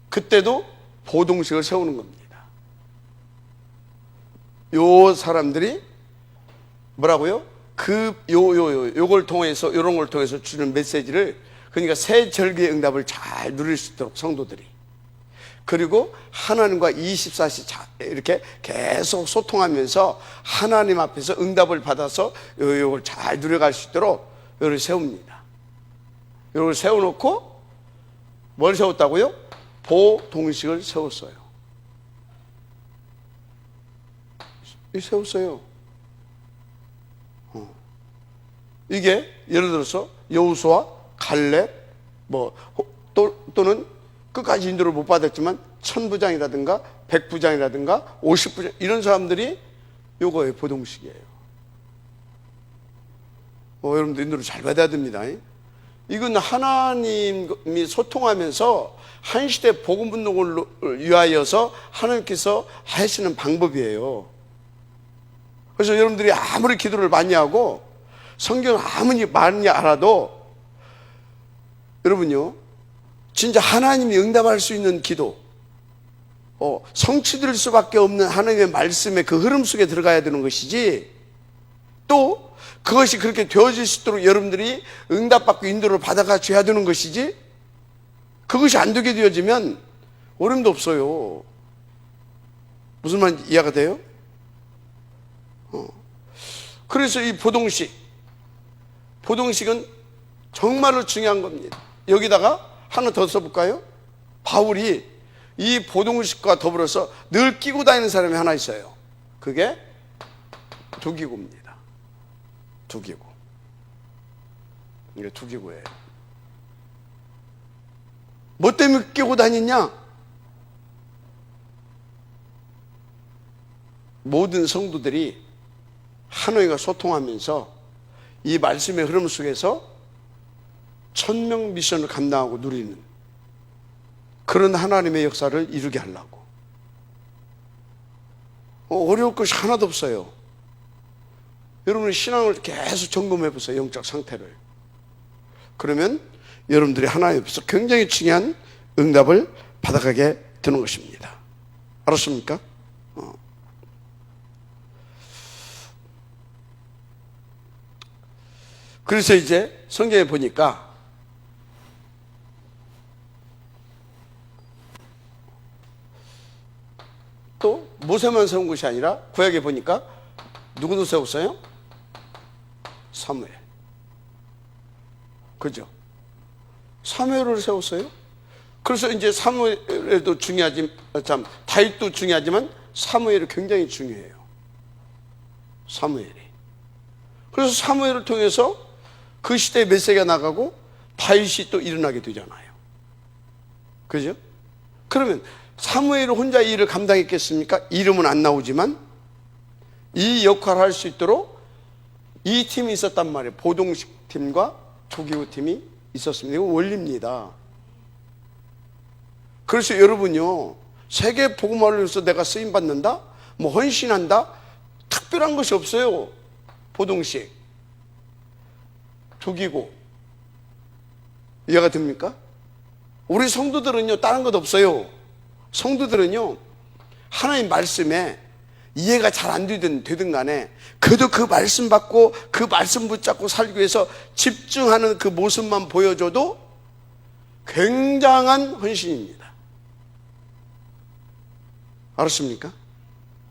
그때도 보동식을 세우는 겁니다. 요 사람들이 뭐라고요? 요걸 통해서, 요런 걸 통해서 주는 메시지를, 그러니까 새 절기의 응답을 잘 누릴 수 있도록 성도들이, 그리고 하나님과 24시 이렇게 계속 소통하면서 하나님 앞에서 응답을 받아서 요걸 잘 누려갈 수 있도록 요를 세웁니다. 요걸 세워놓고 뭘 세웠다고요? 보동식을 세웠어요. 세웠어요. 이게 예를 들어서 여호수아, 갈렙, 또는 끝까지 인도를 못 받았지만 1000부장이라든가 100부장이라든가 50부장 이런 사람들이 요거의 보동식이에요. 여러분들 인도를 잘 받아야 됩니다. 이건 하나님이 소통하면서 한 시대 복음 운동을 위하여서 하나님께서 하시는 방법이에요. 그래서 여러분들이 아무리 기도를 많이 하고 성경을 아무리 많이 알아도 여러분요, 진짜 하나님이 응답할 수 있는 기도, 성취될 수밖에 없는 하나님의 말씀의 그 흐름 속에 들어가야 되는 것이지, 또 그것이 그렇게 되어질 수 있도록 여러분들이 응답받고 인도를 받아가줘야 되는 것이지, 그것이 안 되게 되어지면 어림도 없어요. 무슨 말인지 이해가 돼요? 그래서 이 보동식은 정말로 중요한 겁니다. 여기다가 하나 더 써볼까요? 바울이 이 보동식과 더불어서 늘 끼고 다니는 사람이 하나 있어요. 그게 두기고입니다. 두기고. 이게 두기고예요. 뭐 때문에 끼고 다니냐? 모든 성도들이 하나님과 소통하면서 이 말씀의 흐름 속에서 1000명 미션을 감당하고 누리는 그런 하나님의 역사를 이루게 하려고. 어려울 것이 하나도 없어요. 여러분의 신앙을 계속 점검해 보세요. 영적 상태를. 그러면 여러분들이 하나님 앞에서 굉장히 중요한 응답을 받아가게 되는 것입니다. 알았습니까? 그래서 이제 성경에 보니까 또 모세만 세운 것이 아니라 구약에 보니까 누구도 세웠어요? 사무엘. 그죠? 사무엘을 세웠어요. 그래서 이제 사무엘도 다윗도 중요하지만 사무엘이 굉장히 중요해요. 사무엘이. 그래서 사무엘을 통해서 그 시대에 메시지가 나가고 다윗이 또 일어나게 되잖아요. 그죠? 그러면 사무엘이 혼자 이 일을 감당했겠습니까? 이름은 안 나오지만 이 역할을 할 수 있도록 이 팀이 있었단 말이에요. 보동식 팀과 조기구 팀이 있었습니다. 이거 원리입니다. 그래서 여러분요, 세계 복음화를 위해서 내가 쓰임 받는다, 뭐 헌신한다, 특별한 것이 없어요. 보동식, 두기고. 이해가 됩니까? 우리 성도들은요, 다른 것 없어요. 성도들은요, 하나님 말씀에 이해가 잘 안 되든 간에 그래도 그 말씀 받고 그 말씀 붙잡고 살기 위해서 집중하는 그 모습만 보여줘도 굉장한 헌신입니다. 알았습니까?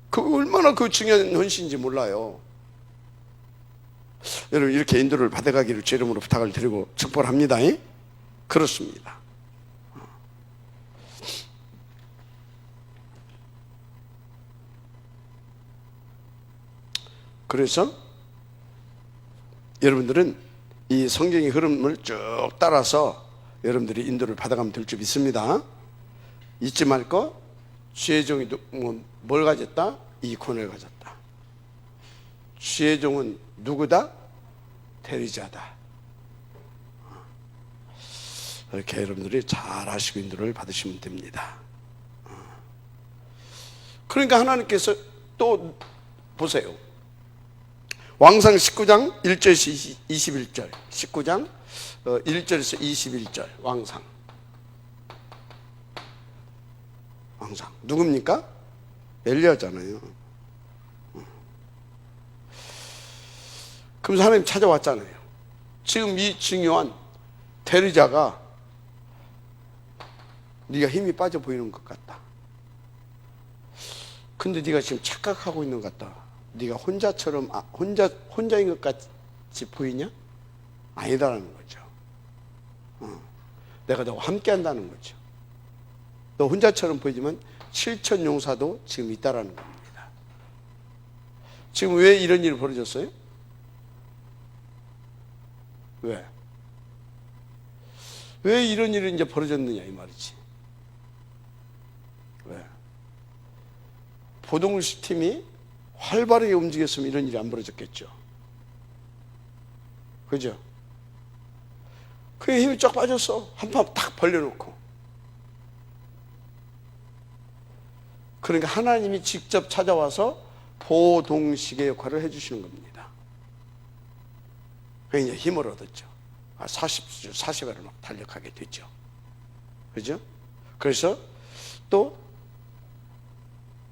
그 얼마나 그 중요한 헌신인지 몰라요. 여러분, 이렇게 인도를 받아가기를 제 이름으로 부탁을 드리고 축복을 합니다. 그렇습니다. 그래서 여러분들은 이 성경의 흐름을 쭉 따라서 여러분들이 인도를 받아가면 될 줄 믿습니다. 잊지 말 거, 주의 종이 뭘 가졌다? 이권을 가졌다. 주의 종은 누구다? 대리자다. 이렇게 여러분들이 잘 아시고 인도를 받으시면 됩니다. 그러니까 하나님께서 또 보세요. 왕상 19장 1절에서 21절, 19장 1절에서 21절. 왕상 누굽니까? 엘리야잖아요. 그러면서 하나님 찾아왔잖아요. 지금 이 중요한 대리자가 네가 힘이 빠져 보이는 것 같다. 근데 네가 지금 착각하고 있는 것 같다. 네가 혼자처럼 혼자인 것 같이 보이냐? 아니다라는 거죠. 내가 너와 함께 한다는 거죠. 너 혼자처럼 보이지만 7천 용사도 지금 있다라는 겁니다. 지금 왜 이런 일이 벌어졌어요? 왜 이런 일이 이제 벌어졌느냐 이 말이지. 왜? 보동식 팀이 활발하게 움직였으면 이런 일이 안 벌어졌겠죠. 그죠? 그게 힘이 쫙 빠졌어. 한판 탁 벌려놓고. 그러니까 하나님이 직접 찾아와서 보동식의 역할을 해주시는 겁니다. 그래서 이제 힘을 얻었죠. 40회를 막 달력하게 됐죠. 그죠? 그래서 또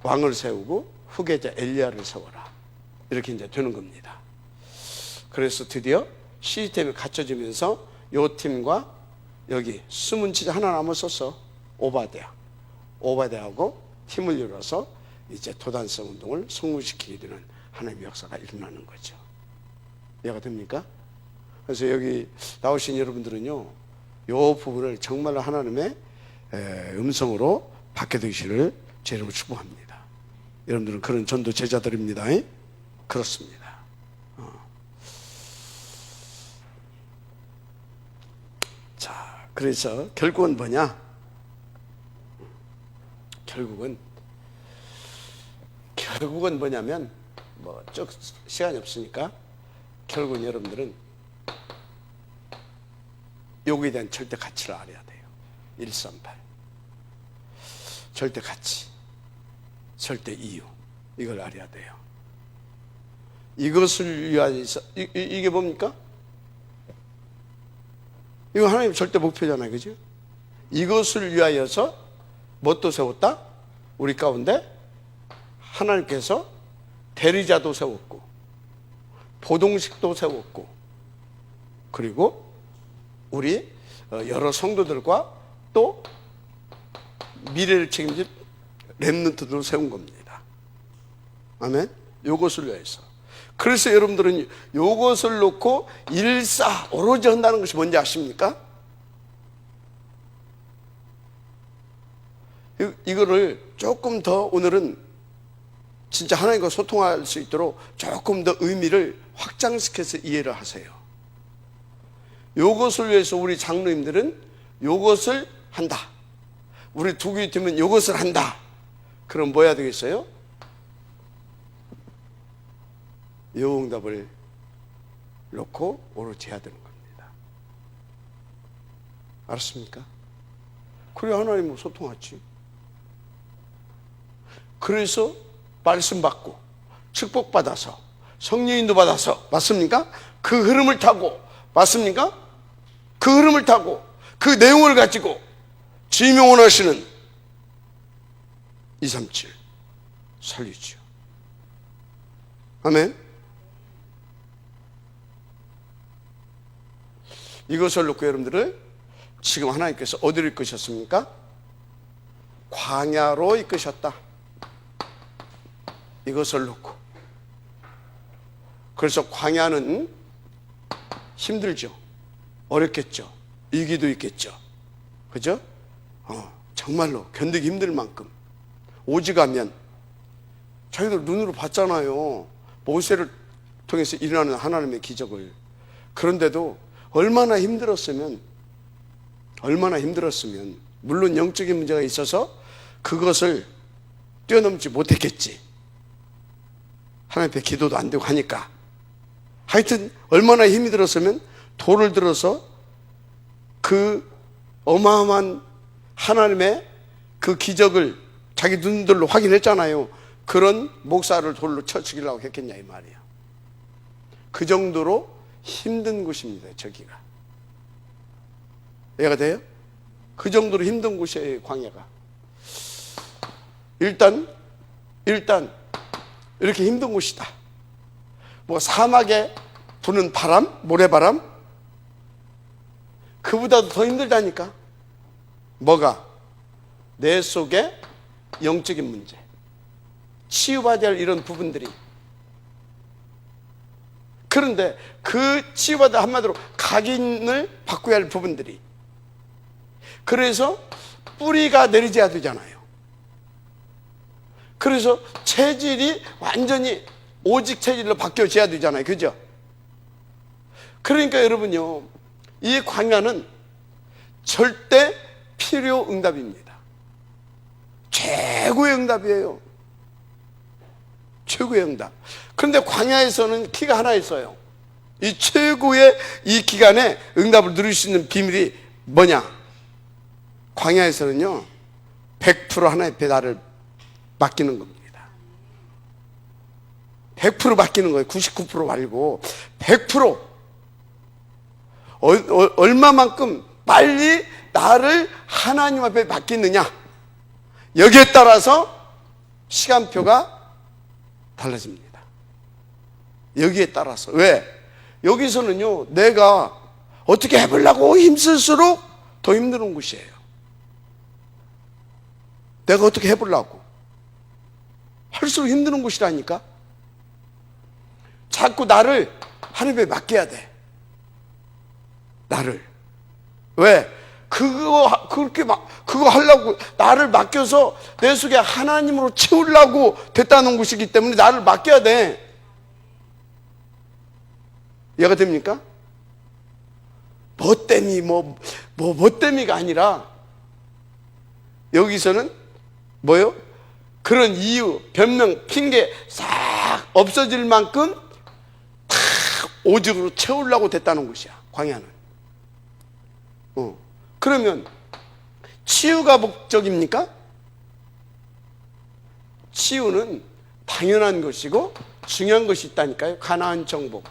왕을 세우고 후계자 엘리야를 세워라. 이렇게 이제 되는 겁니다. 그래서 드디어 시스템이 갖춰지면서 요 팀과 여기 숨은 치자 하나 남았었어. 오바댜하고 팀을 이뤄서 이제 도단성 운동을 성공시키게 되는 하나님의 역사가 일어나는 거죠. 이해가 됩니까? 그래서 여기 나오신 여러분들은요, 요 부분을 정말 하나님의 음성으로 받게 되시기를 제 이름으로 축복합니다. 여러분들은 그런 전도 제자들입니다. 그렇습니다. 자, 그래서 결국은 뭐냐? 결국은 뭐냐면, 뭐 쭉 시간이 없으니까 결국은 여러분들은 여기에 대한 절대 가치를 알아야 돼요. 138 절대 가치, 절대 이유, 이걸 알아야 돼요. 이것을 위하여서 이게 뭡니까? 이거 하나님 절대 목표잖아요. 그죠? 이것을 위하여서 뭣도 세웠다? 우리 가운데 하나님께서 대리자도 세웠고 보동식도 세웠고 그리고 우리 여러 성도들과 또 미래를 책임질 렘넌트들을 세운 겁니다. 아멘. 요것을 위해서. 그래서 여러분들은 요것을 놓고 일사 오로지 한다는 것이 뭔지 아십니까? 이거를 조금 더 오늘은 진짜 하나님과 소통할 수 있도록 조금 더 의미를 확장시켜서 이해를 하세요. 요것을 위해서 우리 장로님들은 요것을 한다. 우리 두교팀은 요것을 한다. 그럼 뭐 해야 되겠어요? 요 응답을 놓고 오로지 해야 되는 겁니다. 알았습니까? 그래 하나님과 소통하지. 그래서 말씀 받고 축복 받아서 성령인도 받아서, 맞습니까? 그 흐름을 타고, 맞습니까? 그 흐름을 타고 그 내용을 가지고 주님이 원하시는 237 살리지요. 아멘. 이것을 놓고 여러분들을 지금 하나님께서 어디로 이끄셨습니까? 광야로 이끄셨다. 이것을 놓고. 그래서 광야는 힘들죠. 어렵겠죠. 위기도 있겠죠. 그죠? 정말로 견디기 힘들 만큼. 오직하면 자기들 눈으로 봤잖아요. 모세를 통해서 일어나는 하나님의 기적을. 그런데도 얼마나 힘들었으면, 물론 영적인 문제가 있어서 그것을 뛰어넘지 못했겠지. 하나님 앞에 기도도 안 되고 하니까. 하여튼 얼마나 힘이 들었으면 돌을 들어서 그 어마어마한 하나님의 그 기적을 자기 눈들로 확인했잖아요. 그런 목사를 돌로 쳐 죽이려고 했겠냐 이 말이야. 그 정도로 힘든 곳입니다. 저기가. 이해가 돼요? 그 정도로 힘든 곳이에요. 광야가. 일단 이렇게 힘든 곳이다. 뭐 사막에 부는 바람, 모래바람, 그보다도 더 힘들다니까. 뭐가? 내 속에 영적인 문제, 치유받아야 할 이런 부분들이. 그런데 그 치유받아, 한마디로 각인을 바꿔야 할 부분들이. 그래서 뿌리가 내리져야 되잖아요. 그래서 체질이 완전히 오직 체질로 바뀌어져야 되잖아요. 그죠? 그러니까 여러분요, 이 광야는 절대 필요 응답입니다. 최고의 응답이에요. 최고의 응답. 그런데 광야에서는 키가 하나 있어요. 이 최고의 이 기간에 응답을 누릴 수 있는 비밀이 뭐냐? 광야에서는요, 100% 하나의 배달을 맡기는 겁니다. 100% 맡기는 거예요. 99% 말고 100%. 얼마만큼 빨리 나를 하나님 앞에 맡기느냐, 여기에 따라서 시간표가 달라집니다. 여기에 따라서. 왜? 여기서는요, 내가 어떻게 해보려고 힘쓸수록 더 힘든 곳이에요. 내가 어떻게 해보려고 할수록 힘든 곳이라니까. 자꾸 나를 하나님에 맡겨야 돼. 나를. 왜? 그거 하려고 나를 맡겨서 내 속에 하나님으로 채우려고 됐다는 것이기 때문에 나를 맡겨야 돼. 이해가 됩니까? 뭐 때문이가 아니라 여기서는 뭐요? 그런 이유, 변명, 핑계 싹 없어질 만큼 다 오직으로 채우려고 됐다는 것이야, 광야는. 그러면 치유가 목적입니까? 치유는 당연한 것이고 중요한 것이 있다니까요. 가나안 정복.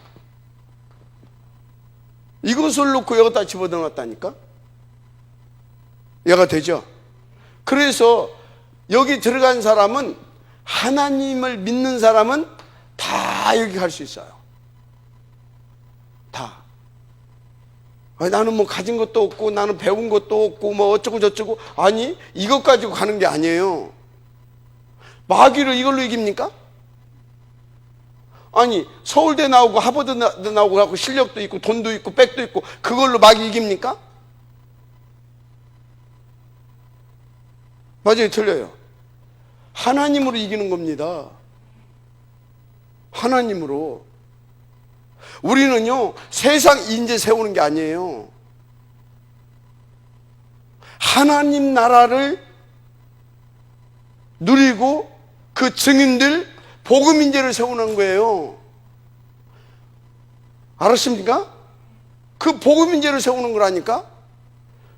이것을 놓고 여기다 집어넣었다니까. 이해가 되죠? 그래서 여기 들어간 사람은, 하나님을 믿는 사람은 다 여기 갈 수 있어요. 다. 나는 뭐 가진 것도 없고 나는 배운 것도 없고 뭐 어쩌고 저쩌고. 아니, 이것 가지고 가는 게 아니에요. 마귀를 이걸로 이깁니까? 아니, 서울대 나오고 하버드 나오고 하고 실력도 있고 돈도 있고 백도 있고 그걸로 마귀 이깁니까? 맞아요, 틀려요. 하나님으로 이기는 겁니다. 하나님으로. 우리는요, 세상 인재 세우는 게 아니에요. 하나님 나라를 누리고 그 증인들, 복음 인재를 세우는 거예요. 알았습니까? 그 복음 인재를 세우는 거라니까.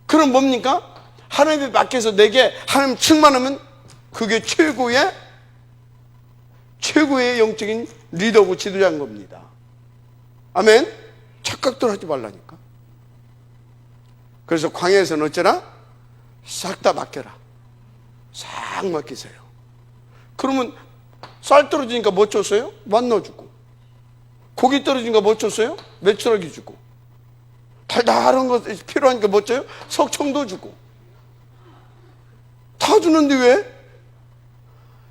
그럼 뭡니까? 하나님에 맡겨서 내게 하나님 충만하면 그게 최고의 최고의 영적인 리더고 지도자인 겁니다. 아멘. 착각들 하지 말라니까. 그래서 광야에서는 어쩌나? 싹 다 맡겨라. 싹 맡기세요. 그러면 쌀 떨어지니까 뭐 줬어요? 만나 주고. 고기 떨어지니까 뭐 줬어요? 메추라기 주고. 달달한 거 필요하니까 뭐 줘요? 석청도 주고. 다 주는데 왜?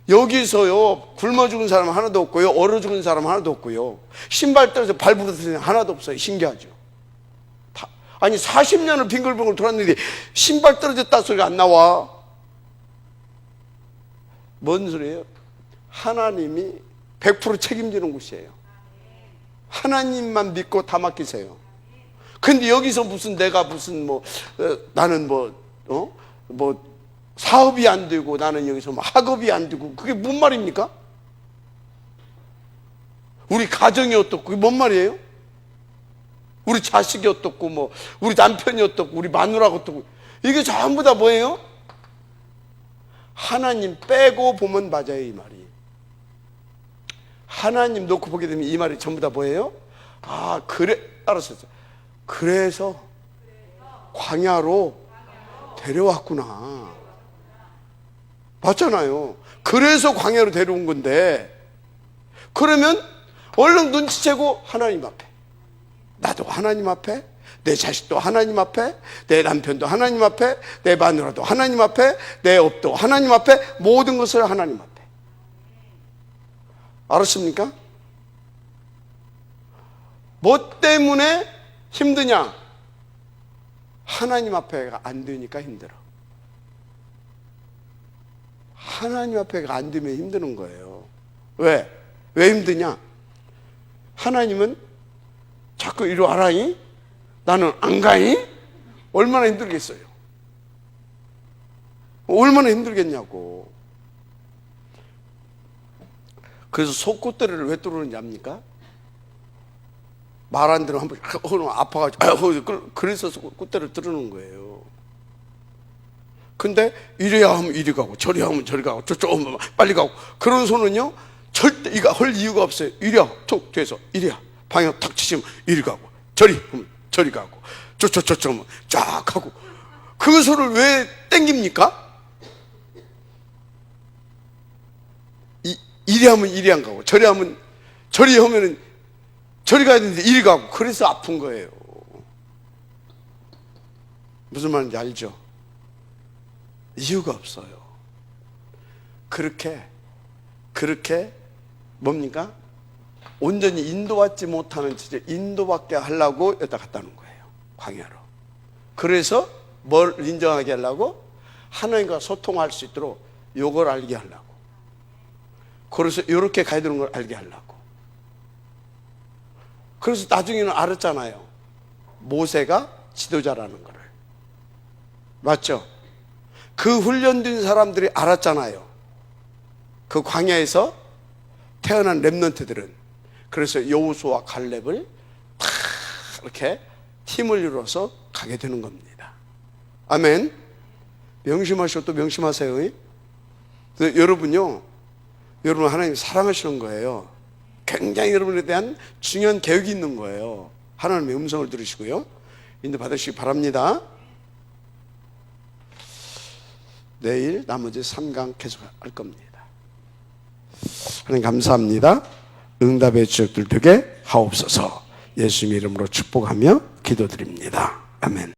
여기서요, 굶어 죽은 사람 하나도 없고요, 얼어 죽은 사람 하나도 없고요, 신발 떨어져 발 부러진 사람 하나도 없어요. 신기하죠? 아니 40년을 빙글빙글 돌았는데 신발 떨어졌다 소리가 안 나와. 뭔 소리예요? 하나님이 100% 책임지는 곳이에요. 하나님만 믿고 다 맡기세요. 근데 여기서 무슨 내가 무슨 나는 사업이 안 되고 나는 여기서 학업이 안 되고, 그게 뭔 말입니까? 우리 가정이 어떻고, 그게 뭔 말이에요? 우리 자식이 어떻고, 우리 남편이 어떻고, 우리 마누라가 어떻고, 이게 전부 다 뭐예요? 하나님 빼고 보면 맞아요, 이 말이. 하나님 놓고 보게 되면 이 말이 전부 다 뭐예요? 아, 그래, 알았어요. 그래서 광야로 데려왔구나. 맞잖아요. 그래서 광야로 데려온 건데, 그러면 얼른 눈치채고 하나님 앞에, 나도 하나님 앞에, 내 자식도 하나님 앞에, 내 남편도 하나님 앞에, 내 마누라도 하나님 앞에, 내 업도 하나님 앞에, 모든 것을 하나님 앞에. 알았습니까? 뭐 때문에 힘드냐? 하나님 앞에가 안 되니까 힘들어. 하나님 앞에가 안 되면 힘드는 거예요. 왜? 왜 힘드냐? 하나님은 자꾸 이리 와라니? 나는 안 가니? 얼마나 힘들겠어요? 얼마나 힘들겠냐고. 그래서 속꽃대를 왜 뚫는지 압니까? 말 안 들으면 한번 아파가지고 그래서 꽃대를 뚫는 거예요. 근데 이래야 하면 이리 가고 저리 하면 저리 가고 저쪽 하면 빨리 가고, 그런 손은요 절대 이거 할 이유가 없어요. 이리야 툭 돼서 이리야 방향 탁 치시면 이리 가고, 저리 하면 저리 가고, 저쪽 하면 쫙 하고. 그 손을 왜 땡깁니까? 이리 하면 이리 안 가고, 저리 하면 저리 하면은 저리 가야 되는데 이리 가고. 그래서 아픈 거예요. 무슨 말인지 알죠? 이유가 없어요. 그렇게 뭡니까? 온전히 인도받지 못하는 짓을 인도받게 하려고 여기다 갖다 놓은 거예요. 광야로. 그래서 뭘 인정하게 하려고? 하나님과 소통할 수 있도록 요걸 알게 하려고. 그래서 이렇게 가야 되는 걸 알게 하려고. 그래서 나중에는 알았잖아요. 모세가 지도자라는 거를. 맞죠? 그 훈련된 사람들이 알았잖아요. 그 광야에서 태어난 렘넌트들은. 그래서 여호수아와 갈렙을 다 이렇게 팀을 이뤄서 가게 되는 겁니다. 아멘. 명심하시고 또 명심하세요. 여러분요, 여러분 하나님 사랑하시는 거예요. 굉장히 여러분에 대한 중요한 계획이 있는 거예요. 하나님의 음성을 들으시고요, 인도 받으시기 바랍니다. 내일 나머지 3강 계속 할 겁니다. 하나님 감사합니다. 응답의 지역들 되게 하옵소서. 예수님 이름으로 축복하며 기도드립니다. 아멘.